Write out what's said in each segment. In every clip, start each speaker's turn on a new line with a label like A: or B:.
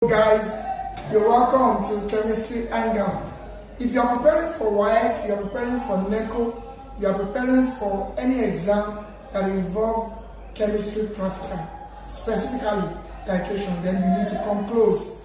A: Guys, you're welcome to Chemistry Hangout. If you are preparing for WAEC, you are preparing for NECO, you are preparing for any exam that involve chemistry practical, specifically titration, then you need to come close.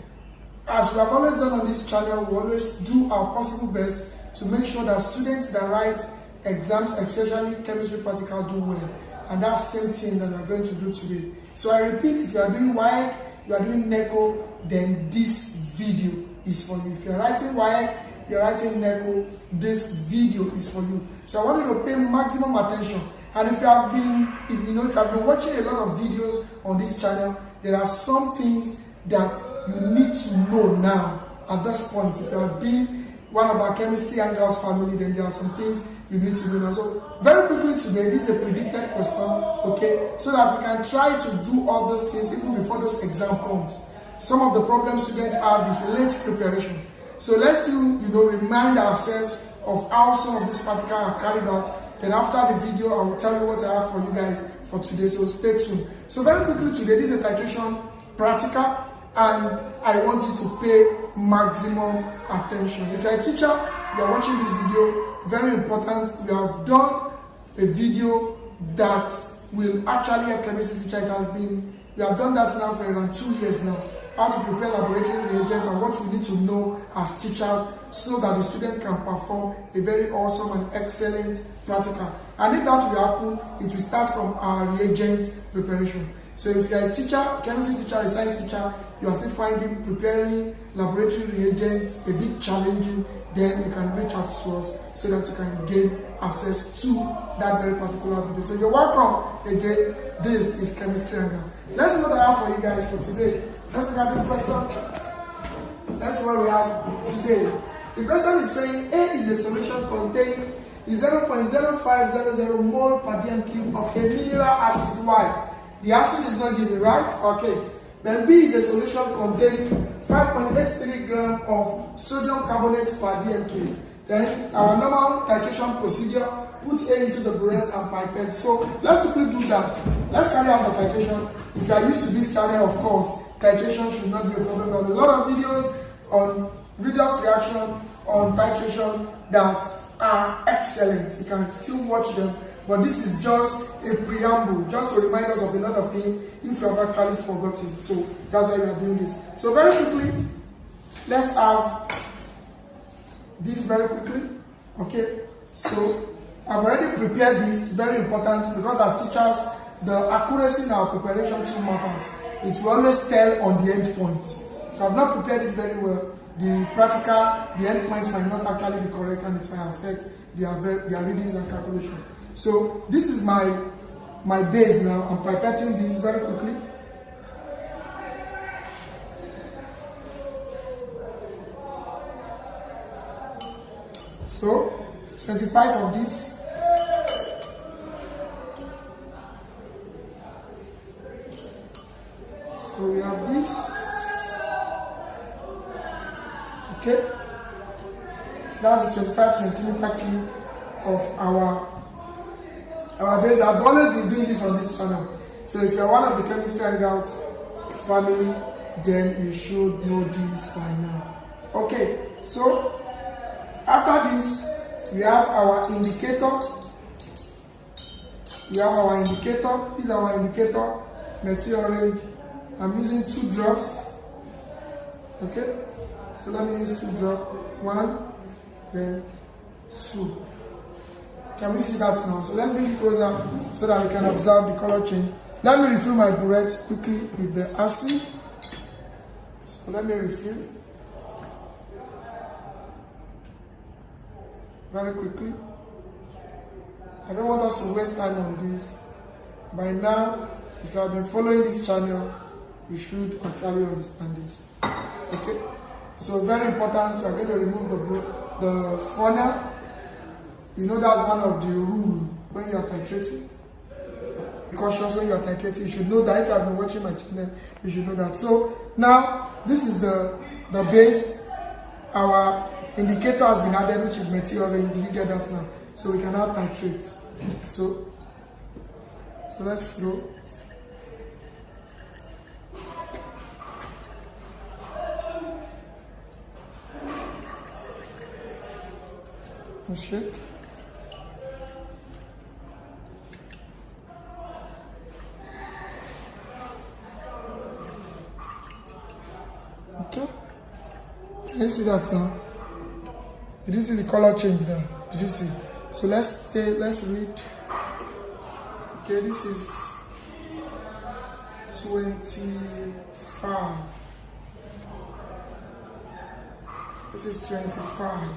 A: As we have always done on this channel, we always do our possible best to make sure that students that write exams, especially chemistry practical, do well. And that's same thing that we're going to do today. So I repeat, if you are doing WAEC, you are doing NECO, then this video is for you. If you're writing WAEC, you're writing NECO, this video is for you. So I want you to pay maximum attention. And if you have been watching a lot of videos on this channel, there are some things that you need to know now at this point. If you have been one of our Chemistry Hangout family, then there are some things you need to know now. So very quickly today, this is a predicted question, okay, so that we can try to do all those things even before those exam comes. Some of the problems students have is late preparation. So let's still, remind ourselves of how some of these practical are carried out. Then after the video, I will tell you what I have for you guys for today. So stay tuned. So very quickly today, this is a titration practical, and I want you to pay maximum attention. If you're a teacher, you're watching this video, very important. We have done a video that will actually help chemistry teacher. We have done that now for around 2 years now. How to prepare laboratory reagents and what we need to know as teachers so that the student can perform a very awesome and excellent practical. And if that will happen, it will start from our reagent preparation. So if you're a teacher, chemistry teacher, a science teacher, you are still finding preparing laboratory reagents a bit challenging, then you can reach out to us so that you can gain access to that very particular video. So you're welcome again. This is Chemistry Hangout. Let's see what I have for you guys for today. Let's look at this question. That's what we have today. The question is saying A is a solution containing 0.0500 mole per dm cube of a mineral acid. Y. The acid is not given, right? Okay. Then B is a solution containing 5.83 grams of sodium carbonate per dm cube. Then our normal titration procedure, put A into the burette and pipette. So let's quickly do that. Let's carry out the titration. If you are used to this channel, of course, titration should not be a problem. There are a lot of videos on redox reaction, on titration that are excellent. You can still watch them. But this is just a preamble, just to remind us of a lot of things if you have actually forgotten. So that's why we are doing this. So very quickly, let's have this very quickly. Okay, so I've already prepared this, very important, because as teachers, the accuracy in our preparation too matters. It will always tell on the end point. If I've not prepared it very well, the practical, the end point might not actually be correct, and it might affect their readings and calculation. So this is my base now. I'm pipetting this very quickly. So 25 of this. So we have this. Okay. That's the 25 centimeter cube of our base. I've always been doing this on this channel. So if you're one of the Chemistry Hangout family, then you should know this by now. Okay, so after this, we have our indicator. This is our indicator, methyl orange. I'm using 2 drops. Okay, so let me use 2 drops. 1, then 2. Can we see that now? So let's bring it closer so that we can observe the color change. Let me refill my burette quickly with the acid. So let me refill very quickly. I don't want us to waste time on this. By now, if you have been following this channel, you should actually understand this. Okay? So very important, you are going to remove the funnel. You know that's one of the rules when you are titrating. Cautious when you are titrating. You should know that. If you have been watching my channel, you should know that. So now this is the base. Our indicator has been added, which is methyl orange. Did you get that now? So we can now titrate. So let's go. shake. Okay. Can you see that now? Did you see the color change now? Did you see? So let's read. Okay, this is 25. This is 25.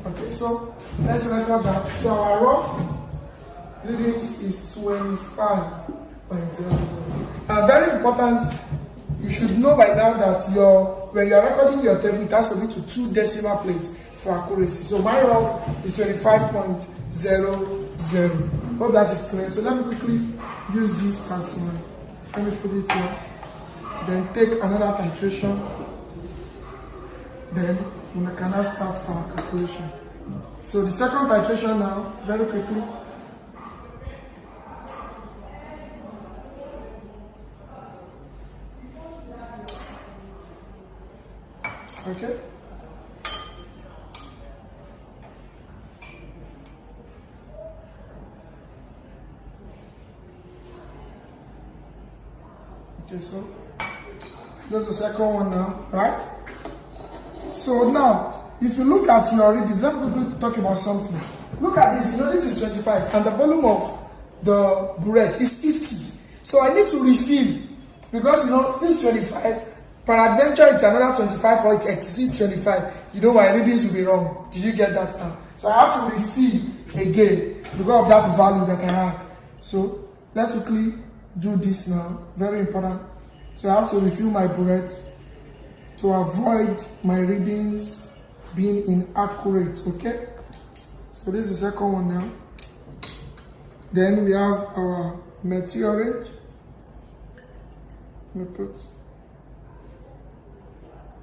A: Okay, so let's record that. So our rough readings is 25.00. Very important. You should know by now that when you are recording your table, it has to be to 2 decimal places for accuracy. So my rough is 25.00. Hope that is clear. So let me quickly use this as my. Let me put it here. Then take another titration. Then we can now start our calculation. So the second titration now, very quickly. Okay. Okay, so that's the second one now, right? So now, if you look at your readings, let me quickly talk about something. Look at this, this is 25, and the volume of the burette is 50. So I need to refill, because this is 25. Peradventure, it's another 25 or it exceeds 25. My readings will be wrong. Did you get that now? So I have to refill again because of that value that I had. So let's quickly do this now. Very important. So I have to refill my burette to avoid my readings being inaccurate. Okay? So this is the second one now. Then we have our meteorage. Let me put.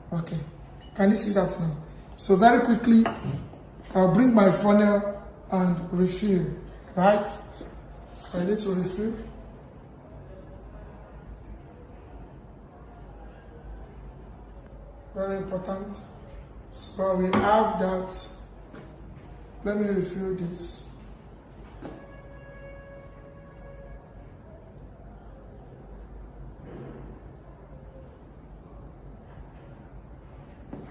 A: Okay, can you see that now? So very quickly, I'll bring my funnel and refill, right? So I need to refill. Very important. So we have that. Let me refill this.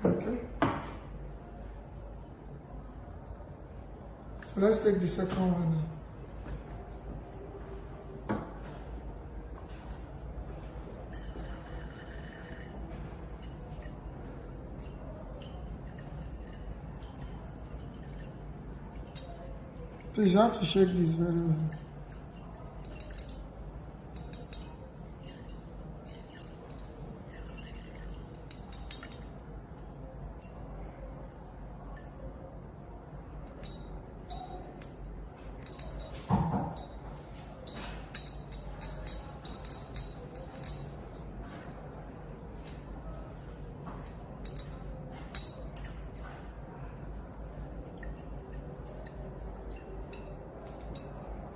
A: Okay. So let's take the second one now. Please, you have to shake this very well.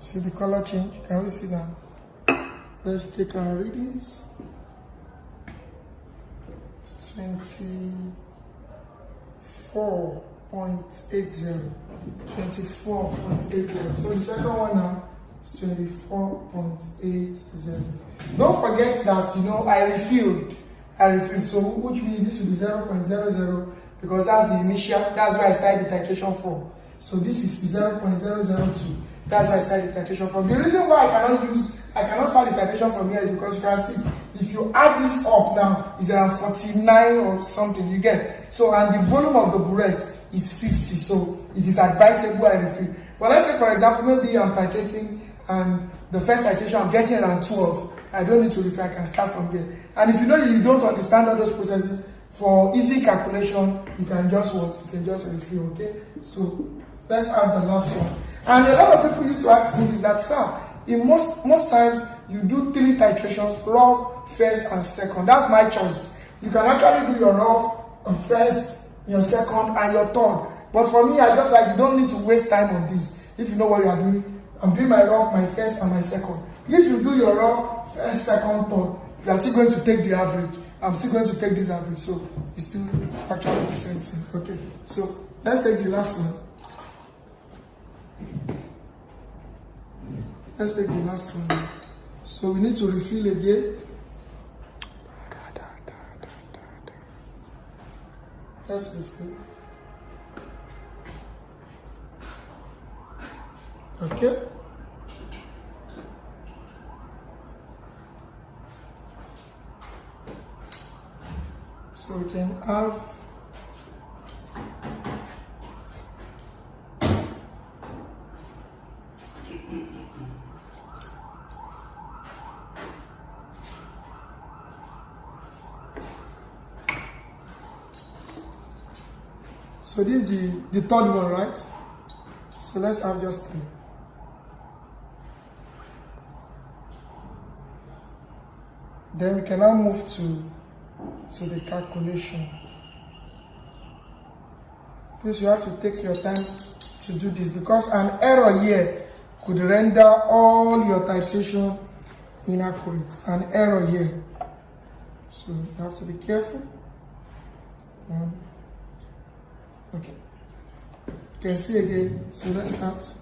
A: See the color change? Can we see that? Let's take our readings. 24.80. 24.80. So the second one now is 24.80. Don't forget that I refilled. So which means this will be 0.00 because that's the initial, that's where I started the titration from. So this is 0.002. That's why I started the titration from. The reason why I cannot start the titration from here is because you can see, if you add this up now, it's around 49 or something, you get. So, and the volume of the burette is 50, so it is advisable I refill. But let's say, for example, maybe I'm titrating and the first titration I'm getting around 12. I don't need to refill, I can start from there. And if you don't understand all those processes, for easy calculation, you can just refill, okay? So, let's add the last one. And a lot of people used to ask me is that, sir, in most times you do 3 titrations, rough, first, and second. That's my choice. You can actually do your rough, first, your second, and your third. But for me, I just you don't need to waste time on this. If you know what you are doing, I'm doing my rough, my first, and my second. If you do your rough, first, second, third, you are still going to take the average. I'm still going to take this average, so it's still actually the same thing. Okay, so let's take the last one. Let's take the last one. So we need to refill again. Let's refill. Okay. So we can have so this is the third one, right? So let's have just 3. Then we can now move to the calculation. Please, you have to take your time to do this because an error here could render all your titration inaccurate. An error here. So you have to be careful. Okay. You can see again. So let's start.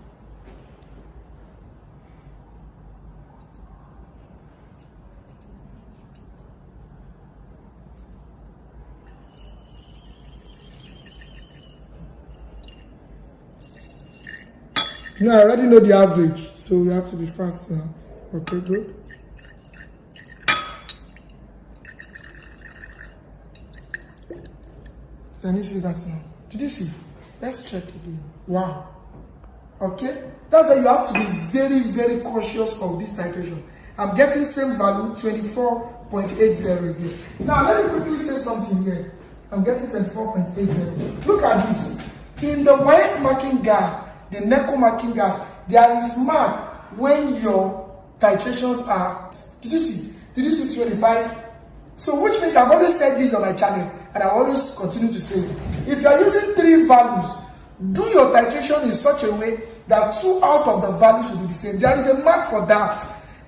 A: I already know the average, so we have to be fast now. Okay, good. Can you see that now? Did you see? Let's check again. Wow. Okay, that's why you have to be very, very cautious of this titration. I'm getting same value, 24.80 here. Now, let me quickly say something here. I'm getting 24.80. Look at this. In the white marking guard, the NECO marking guard, there is mark when your titrations are. Did you see? Did you see 25? So which means I've always said this on my channel and I always continue to say it. If you are using 3 values, do your titration in such a way that 2 out of the values will be the same. There is a mark for that.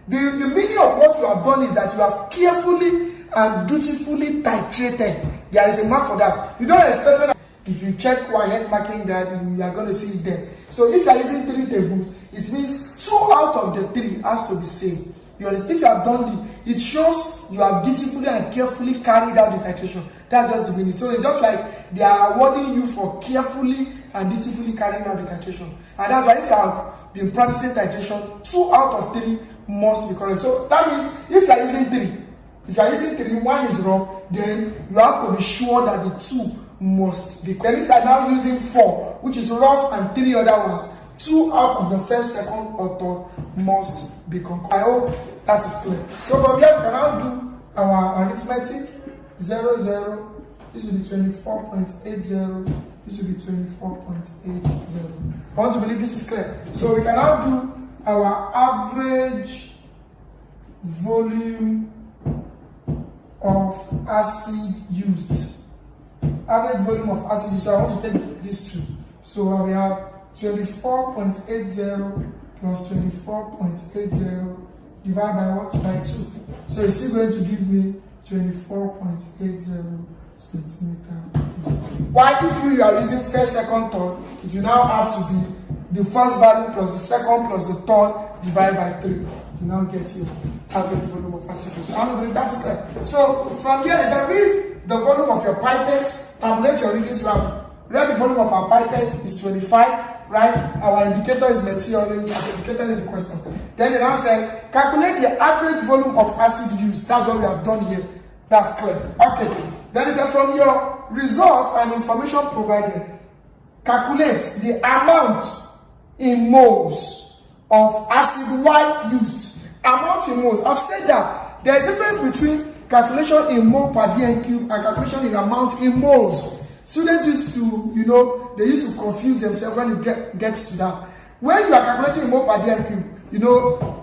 A: The meaning of what you have done is that you have carefully and dutifully titrated. There is a mark for that. You don't expect. If you check white marking guard, you are going to see it there. So if you are using 3 tables, it means 2 out of the 3 has to be same. You understand? If you have done it shows you have dutifully and carefully carried out the titration. That's just the meaning. So it's just like they are awarding you for carefully and dutifully carrying out the titration. And that's why if you have been practicing titration, 2 out of 3 must be correct. So that means if you are using 3, if you are using 3, 1 is wrong, then you have to be sure that the 2 must be correct. If you are now using 4, which is rough, and 3 other ones, 2 out of the first, second, or third must be concurrent. I hope that is clear. So from here, we can now do our arithmetic. 0, 0. This will be 24.80. This will be 24.80. I want to believe this is clear. So we can now do our average volume of acid used. Average volume of acid used. So I want to take these 2. So we have 24.80 plus 24.80 divided by what? By 2. So it's still going to give me 24.80 centimeter. Why, if you are using first, second, third, it will now have to be the first value plus the second plus the third divided by 3. You now get your average volume of acid used. I don't believe that's clear. So from here, as I read the volume of your pipette, tabulate your readings value. Read the volume of our pipette is 25, right? Our indicator is material as indicated in the question. Then it now said, calculate the average volume of acid used. That's what we have done here. That's clear. Okay. Then it said, from your result and information provided, calculate the amount in moles of acid Y used. Amount in moles. I've said that there is a difference between calculation in mole per dm cube and calculation in amount in moles. Students used to, they used to confuse themselves when it gets to that. When you are calculating in mole per dm cube,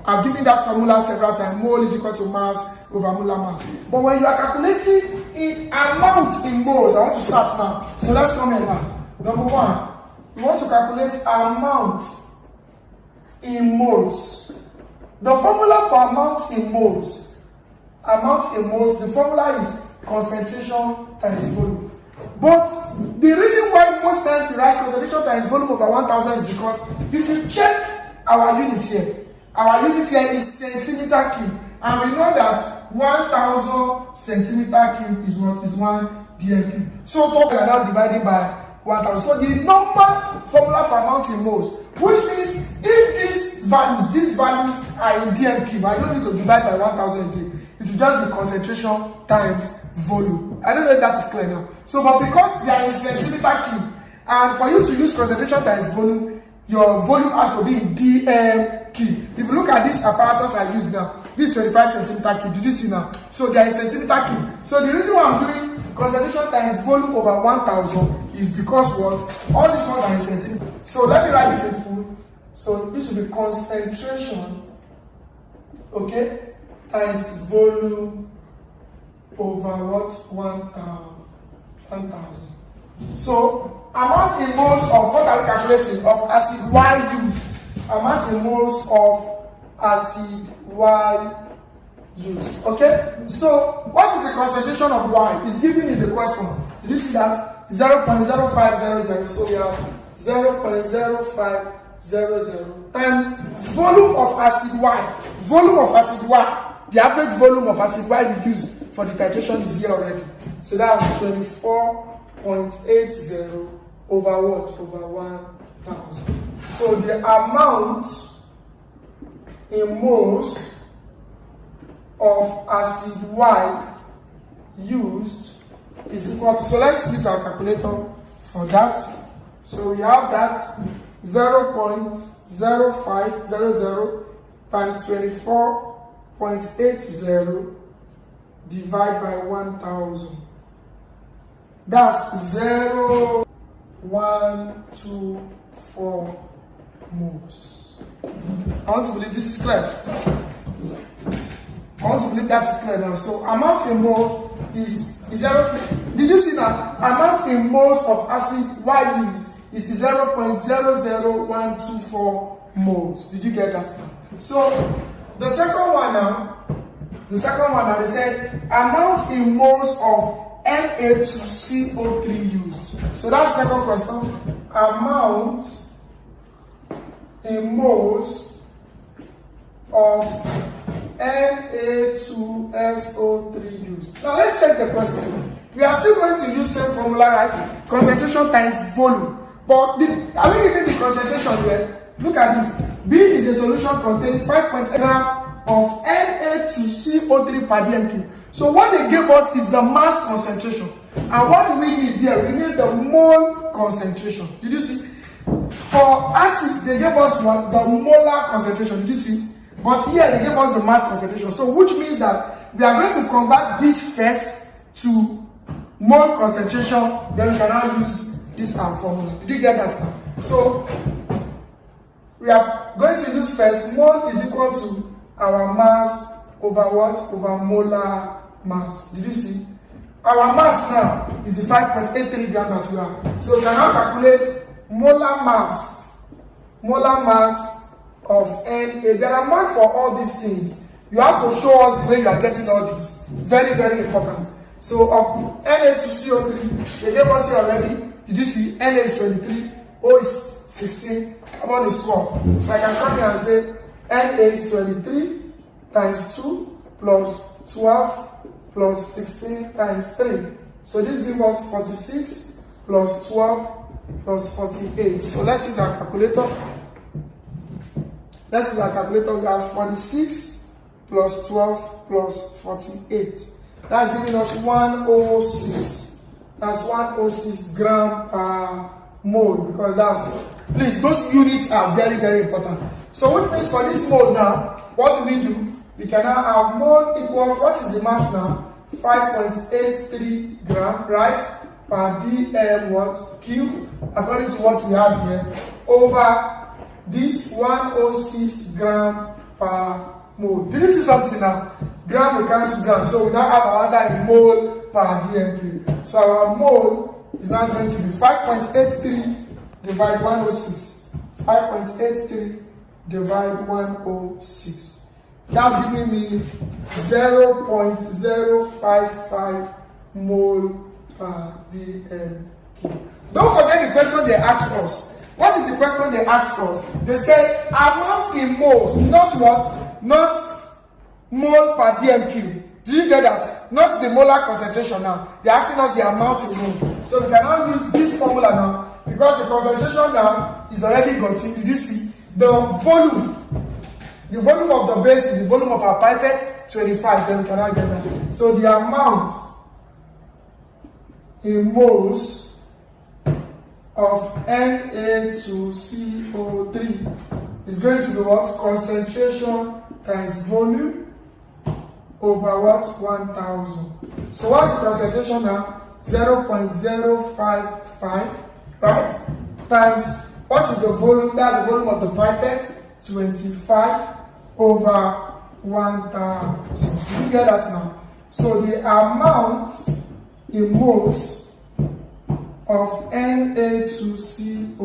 A: I've given that formula several times. Mole is equal to mass over molar mass. But when you are calculating in amount in moles, I want to start now. So let's come here now. Number 1, we want to calculate amount in moles. The formula for amount in moles, the formula is concentration times volume. But the reason why most times you write concentration times volume over 1000 is because if you check our unit here, Our unit here is centimeter cube, and we know that 1000 centimeter cube is what is 1 dm cube. So we are now dividing by 1000. So the normal formula for amount in moles, which means if these values are in dm cube, I don't need to divide by 1000 again. It will just be concentration times volume. I don't know if that is clear now. So, but because they are in centimeter cube, and for you to use concentration times volume, your volume has to be in dm cube. If you look at this apparatus I use now, this 25 centimeter cube, did you see now? So they are in centimeter cube. So the reason why I'm doing concentration times volume over 1000 is because what? All these ones are in centimeter. So let me write it in full. So this will be concentration, okay, times volume over what? 1000. So amount in moles of what are we calculating? Of acid Y used. Amount in moles of acid Y used. Okay? So what is the concentration of Y? It's given in the question. Did you see that? 0.0500. So we have 0.0500 times volume of acid Y. Volume of acid Y. The average volume of acid Y we use for the titration is here already. So that's 24.80 over what? Over 1000. So the amount in moles of acid Y used is equal to, so let's use our calculator for that. So we have that 0.0500 times 24.80 divided by 1000. That's 0.124 moles. I want to believe this is clear. I want to believe that is clear now. So amount in moles is 0. Did you see that? Amount in moles of acid Y used is 0.00124 moles. Did you get that? So the second one now, they said amount in moles of Na2CO3 used. So that's the second question. Amount in moles of Na2SO3 used. Now let's check the question. We are still going to use same formula, right? Concentration times volume. But are we giving the concentration here? Look at this. B is a solution containing 5.8 grams of Na2CO3 per dm cube. So what they gave us is the mass concentration. And what do we need here? We need the mole concentration. Did you see? For acid, they gave us what? The molar concentration. Did you see? But here they gave us the mass concentration. So which means that we are going to convert this first to mole concentration. Then we can now use this formula. Did you get that now? So we are going to use first mole is equal to our mass over what? Over molar mass. Did you see? Our mass now is the 5.83 gram that we have. So we can now calculate molar mass of Na. There are marks for all these things. You have to show us the way you are getting all this. Very, very important. So of Na2CO3, they gave us here already. Did you see? Na is 23, O is 16, carbon is 12. So I can come here and say Na is 23 times 2 plus 12 plus 16 times 3. So this gives us 46 plus 12 plus 48. So let's use our calculator. We have 46 plus 12 plus 48. That's giving us 106. That's 106 gram per mole, because that's, please, those units are very, very important. So what means for this mole now, what do? We can now have mole equals, what is the mass now? 5.83 gram, right? Per dm what? Cube, according to what we have here, over this 106 gram per mole. Did you see something now? Gram we cancel gram, so we now have our answer in mole per dm cube. So our mole is now going to be 5.83 divided 106. 5.83 divided 106. That's giving me 0.055 mole per dm cube. Don't forget the question they asked us. What is the question they asked us? They said amount in moles, not what? Not mole per dm cube. Did you get that? Not the molar concentration now. They're asking us the amount in moles. So we can now use this formula now because the concentration now is already gotten. Did you see? The volume of the base is the volume of our pipette, 25. Then we can now get that. So the amount in moles of Na2CO3 is going to be what? Concentration times volume over what? 1000. So what's the concentration now? 0.055, right? Times, what is the volume? That's the volume of the pipette, 25 over 1000. So you get that now? So the amount in moles of Na2CO3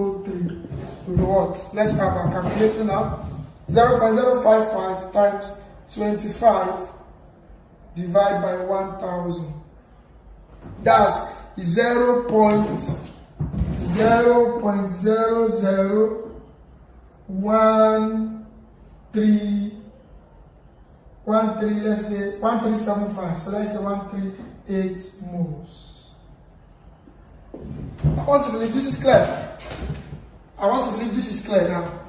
A: will be what? Let's have our calculator now. 0.055 times 25 divided by 1000. That's 0.0013, let's say 1375. So let's say 138 moles. I want to believe this is clear. I want to believe this is clear now.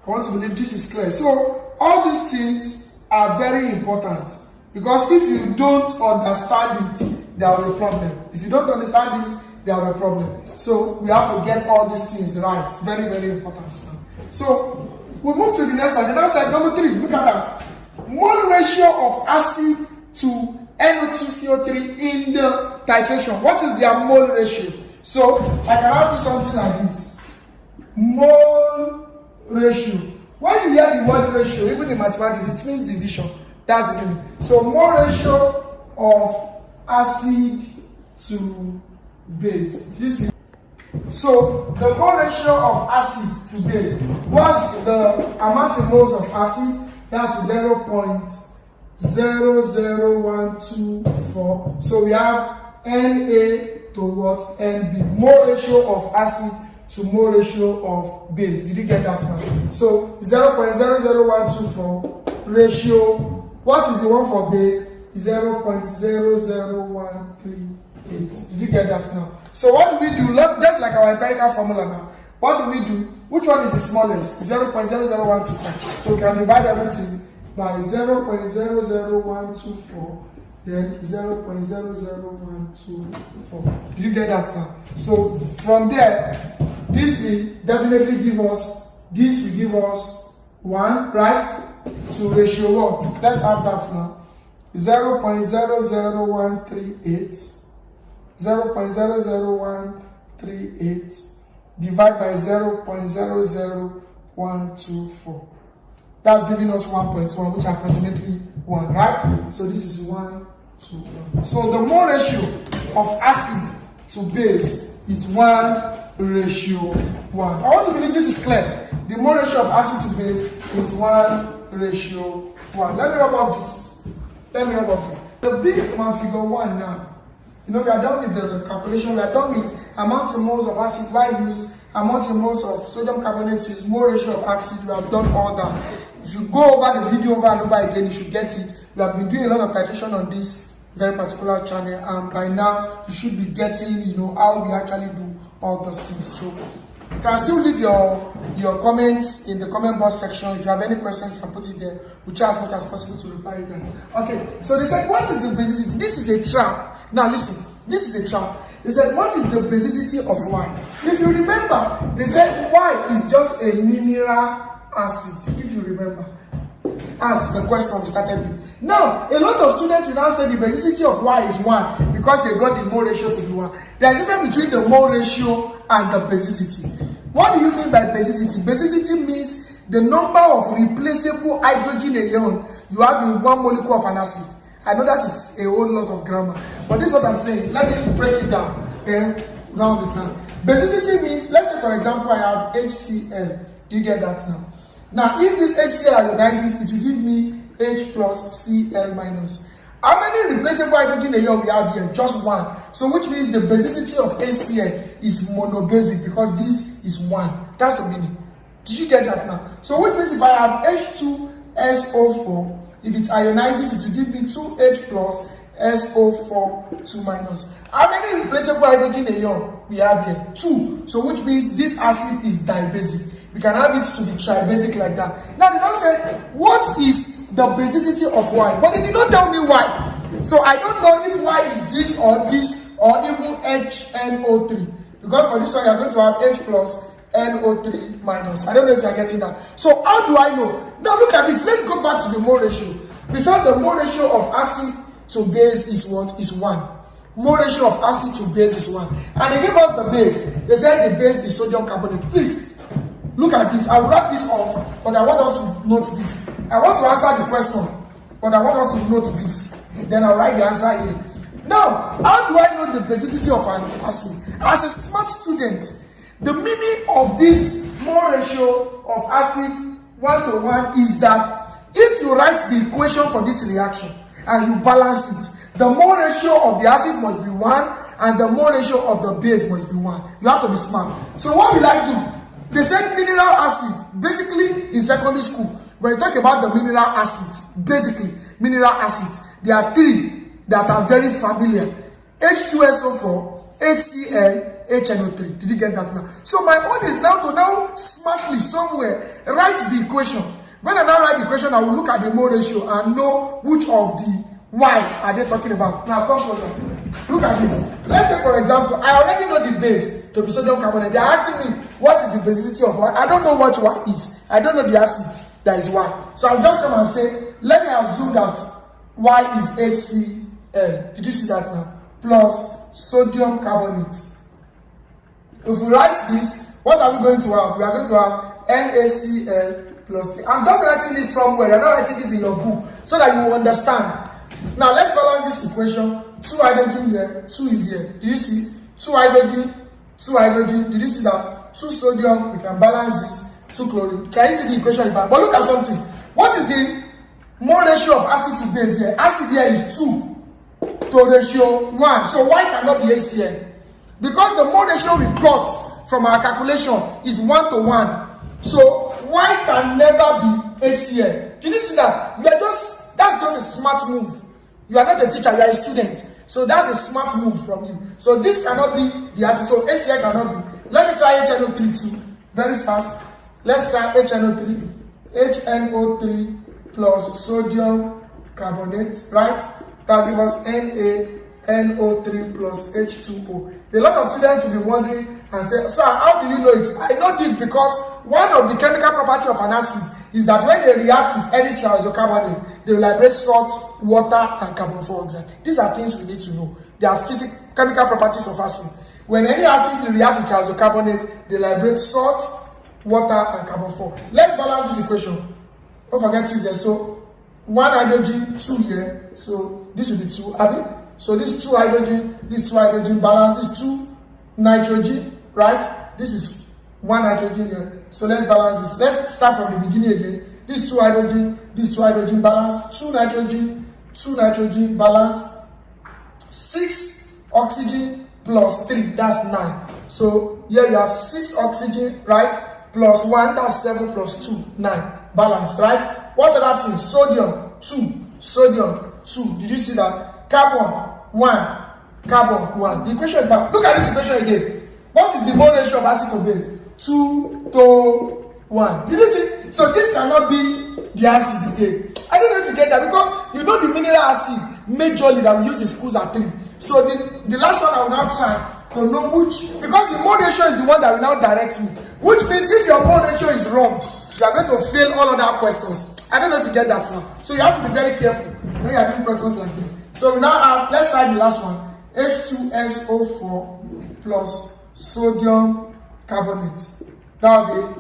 A: I want to believe this is clear. So all these things are very important because if you don't understand it, there will be a problem. If you don't understand this, there will be a problem. So we have to get all these things right. It's very, very important. So we move to the next one. The next slide, number 3. Look at that. Mole ratio of acid to NO2CO3 in the titration. What is their mole ratio? So I can have do something like this. Mole ratio. When you hear the word ratio, even in mathematics, it means division. That's the meaning. So mole ratio of acid to base. This is so the mole ratio of acid to base. What's the amount in moles of acid? That's 0.00124. So we have Na to what? Nb. Mole ratio of acid to mole ratio of base. Did you get that now? So 0.00124 ratio. What is the one for base? 0.00138. Did you get that now? So what do we do? Just like our empirical formula now. What do we do? Which one is the smallest? 0.00125. So we can divide everything by 0.00124. Then 0.00124. Did you get that now? So from there, this will definitely give us, this will give us 1, right? To ratio what? Let's have that now. 0.00138. 0.00138 divided by 0.00124. That's giving us 1.1, which are approximately 1, right? So this is 1 to 1. So the mole ratio of acid to base is 1 ratio 1. I want to believe this is clear. The mole ratio of acid to base is 1 ratio 1. Let me rub off this. The big one, figure 1 now. You know, we are done with the calculation. We are done with amount in moles of acid Y used, amount in moles of sodium carbonate used, mole ratio of acid. We have done all that. If you go over the video over and over again, you should get it. We have been doing a lot of titration on this very particular channel, and by now you should be getting, you know, how we actually do all those things. So you can still leave your comments in the comment box section. If you have any questions, you can put it there. We'll try as much as possible to reply to them. Okay, so they said, what is the basicity? This is a trap. Now listen, this is a trap. They said, what is the basicity of Y? If you remember, they said Y is just a mineral acid. If you remember, as the question we started with. Now, a lot of students will now say the basicity of Y is 1 because they got the mole ratio to be 1. There is a difference between the mole ratio and the basicity. What do you mean by basicity? Basicity means the number of replaceable hydrogen ion you have in one molecule of an acid. I know that is a whole lot of grammar, but this is what I'm saying. Let me break it down. Then you don't understand. Basicity means, let's say for example, I have HCl. Do you get that now? Now, if this HCl ionizes, it will give me H plus Cl minus. How many replaceable hydrogen ion we have here? Just 1. So which means the basicity of HCl is monobasic because this is 1. That's the meaning. Did you get that now? So which means if I have H2SO4, if it ionizes, it will give me 2H plus SO4 2 minus. How many replaceable hydrogen ion we have here? 2. So which means this acid is dibasic. We can have it to be tribasic like that. Now they don't say what is the basicity of Y, but they did not tell me why. So I don't know if Y is this or even HNO3. Because for this one you are going to have H plus NO3 minus. I don't know if you are getting that. So how do I know? Now look at this. Let's go back to the mole ratio. Besides, the mole ratio of acid to base is what? Is 1. Mole ratio of acid to base is 1. And they gave us the base. They said the base is sodium carbonate. Please look at this. I will wrap this off, but I want us to note this. I want to answer the question, but I want us to note this. Then I'll write the answer here. Now, how do I know the basicity of an acid? As a smart student, the meaning of this mole ratio of acid 1 to 1 is that if you write the equation for this reaction and you balance it, the mole ratio of the acid must be 1 and the mole ratio of the base must be 1. You have to be smart. So what will I do? They said mineral acid, basically in secondary school, when you talk about the mineral acids, basically mineral acids, there are 3 that are very familiar. H2SO4, HCl, HNO3. Did you get that now? So my own is now to smartly somewhere write the equation. When I now write the equation, I will look at the mole ratio and know which of the Y are they talking about. Now come closer. Look at this. Let's take for example, I already know the base to be sodium carbonate. They are asking me what is the basicity of Y. I don't know what Y is. I don't know the acid that is Y. So I'll just come and say, let me assume that Y is HCl. Did you see that now? Plus sodium carbonate. If we write this, what are we going to have? We are going to have NaCl plus K. I'm just writing this somewhere. You're not writing this in your book so that you will understand. Now let's balance this equation. 2 hydrogen here, 2 is here. Did you see? 2 hydrogen, 2 hydrogen. Did you see that? 2 sodium, we can balance this. 2 chlorine. Can you see the equation? But look at something. What is the mole ratio of acid to base here? Acid here is 2 to ratio 1. So Y cannot be HCl. Because the mole ratio we got from our calculation is 1 to 1. So Y can never be HCl. Did you see that? That's just a smart move. You are not a teacher, you are a student. So that's a smart move from you. So this cannot be the acid. So HCl cannot be. Let me try HNO3 too. Very fast. Let's try HNO3. HNO3 plus sodium carbonate, right? That gives us NaNO3 plus H2O. A lot of students will be wondering and say, sir, how do you know it? I know this because one of the chemical properties of an acid is that when they react with any carbonate, they will liberate salt, water, and carbon dioxide. These are things we need to know. They are chemical properties of acid. When any acid reacts with carbonate, they liberate salt, water, and carbon dioxide. Let's balance this equation. Don't forget 2 here. So 1 hydrogen, 2 here. So this will be 2, Abby. So this 2 hydrogen balance, this 2 nitrogen, right? This is 1 nitrogen here. So let's balance this. Let's start from the beginning again. This 2 hydrogen balance, 2 nitrogen balance, 6 oxygen plus 3, that's 9. So here you have 6 oxygen, right? Plus 1, that's 7 plus 2, 9. Balance, right? What are that things? Sodium 2. Did you see that? Carbon 1. The equation is back. Look at this equation again. What is the mole ratio of acid to base? 2 to 1. Did you see? So this cannot be the acid again. I don't know if you get that because you know the mineral acid majorly that we use in schools are 3. So the last one I will now try to know which, because the mole ratio is the one that will now direct me. Which means if your mole ratio is wrong, you are going to fail all other questions. I don't know if you get that now. So you have to be very careful when you are doing questions like this. So we now have, let's try the last one. H2SO4 plus sodium carbonate. That will be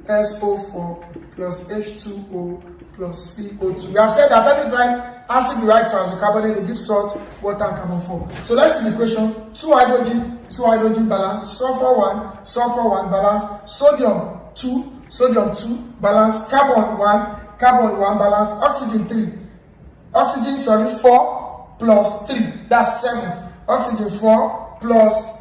A: Na2SO4 plus H2O plus CO2. We have said that every time acid reacts with carbonate, they give salt, water, and carbon 4. So let's see the equation. 2 hydrogen balance, sulfur 1 balance, sodium 2 balance, carbon 1 balance, oxygen 4 plus 3, that's 7. Oxygen 4 plus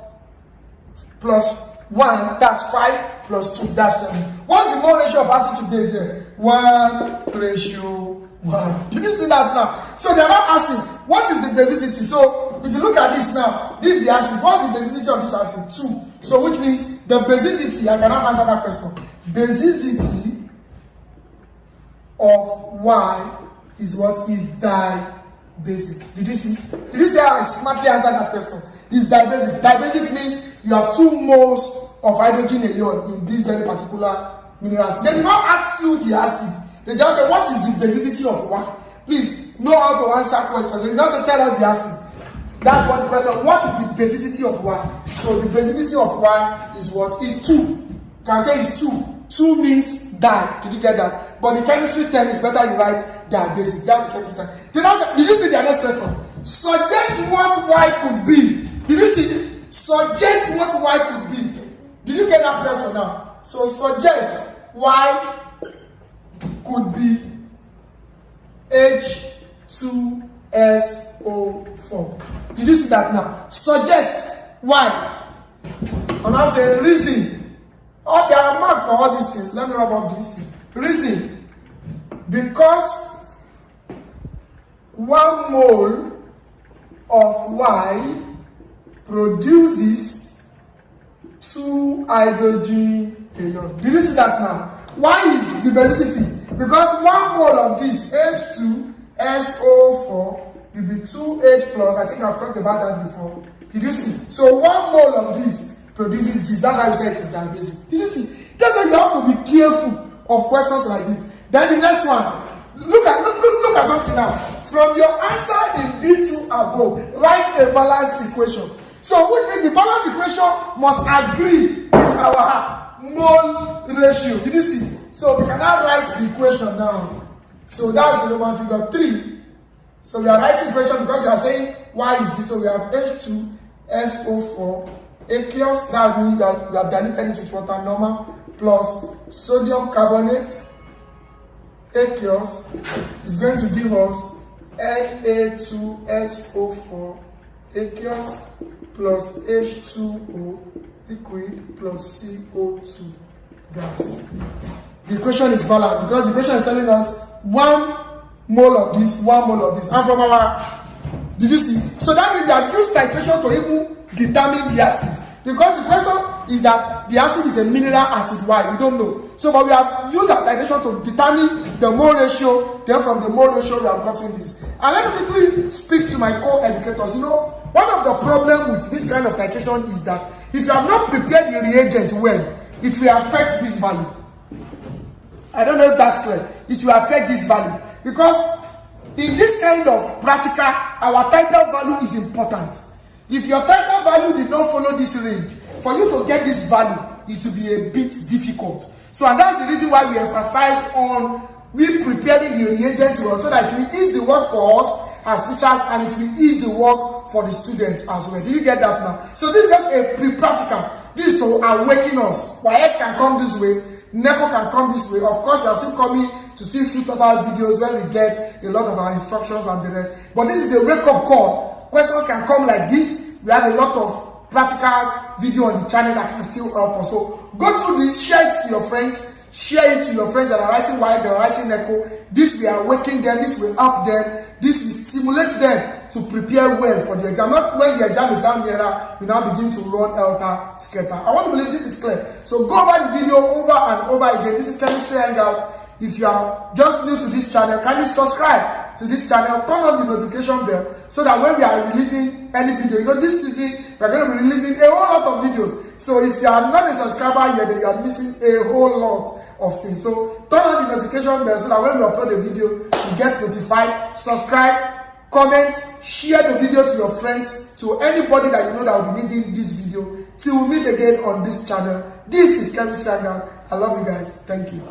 A: 1, that's 5 plus 2, that's 7. What's the mole ratio of acid to base here? 1:1. Did you see that now? So they are not asking, what is the basicity? So if you look at this now, this is the acid. What's the basicity of this acid? 2. So which means the basicity, I cannot answer that question. Basicity of Y is what? Is dibasic. Did you see? Did you see how I smartly answered that question? Is dibasic. Dibasic means you have 2 moles of hydrogen ion in this very particular minerals. They did not ask you the acid. They just say, what is the basicity of Y? Please know how to answer questions. They just say, tell us the acid. That's one question. What is the basicity of Y? So the basicity of Y is what? Is 2. You can say it's 2. 2 means di. Did you get that? But the chemistry term is better you write dibasic. That's the chemistry term. Did you see the next question? Suggest what Y could be. Did you see? Suggest what Y could be. Did you get that question now? So suggest Y could be H2SO4. Did you see that now? Suggest Y. And I say reason. Oh, there are marks for all these things. Let me rub off this. Reason. Because 1 mole of Y produces 2 hydrogen ion. Did you see that now? Why is the basicity? Because 1 mole of this H2SO4 will be 2H plus. I think I've talked about that before. Did you see? So 1 mole of this produces this. That's why we say it is dibasic. Did you see? That's why you have to be careful of questions like this. Then the next one. Look at something now. From your answer in B2 above, write a balanced equation. So which means the balanced equation must agree with our mole ratio. Did you see? So we can now write the equation now. So that's the Roman figure 3. So we are writing equation because we are saying Y is this. So we have H2SO4 aqueous, that means that we have diluted it with water normal, plus sodium carbonate aqueous is going to give us Na2SO4 aqueous plus H2O liquid plus CO2 gas. The equation is balanced because the equation is telling us 1 mole of this, 1 mole of this. And from our, did you see? So that means we have used titration to even determine the acid. Because the question is that the acid is a mineral acid. Why? We don't know. So, but we have used our titration to determine the mole ratio. Then from the mole ratio, we have gotten this. And let me quickly speak to my co-educators. You know, one of the problems with this kind of titration is that if you have not prepared the reagent well, it will affect this value. I don't know if that's clear. It will affect this value. Because in this kind of practical, our title value is important. If your title value did not follow this range, for you to get this value, it will be a bit difficult. So, and that's the reason why we emphasize on we preparing the reagents well, so that it will ease the work for us as teachers and it will ease the work for the students as well. Did you get that now? So this is just a pre-practical. This is to awaken us. WAEC can come this way, NECO can come this way. Of course, we are still coming to still shoot other videos where we get a lot of our instructions and the rest. But this is a wake-up call. Questions can come like this. We have a lot of practicals video on the channel that can still help us. So go through this, share it to your friends, share it to your friends that are writing WAEC, that are writing NECO. This will awaken them, this will help them, this will stimulate them to prepare well for the exam. Not when the exam is down here, we now begin to run helter skelter. I want to believe this is clear. So go over the video over and over again. This is Chemistry Hangout. If you are just new to this channel, kindly subscribe to this channel, turn on the notification bell so that when we are releasing any video, you know, this season we're going to be releasing a whole lot of videos. So if you are not a subscriber yet, then you are missing a whole lot of things. So turn on the notification bell so that when we upload a video, you get notified. Subscribe, comment, share the video to your friends, to anybody that you know that will be needing this video. Till we meet again on this channel. This is Chemistry Hangout. I love you guys. Thank you.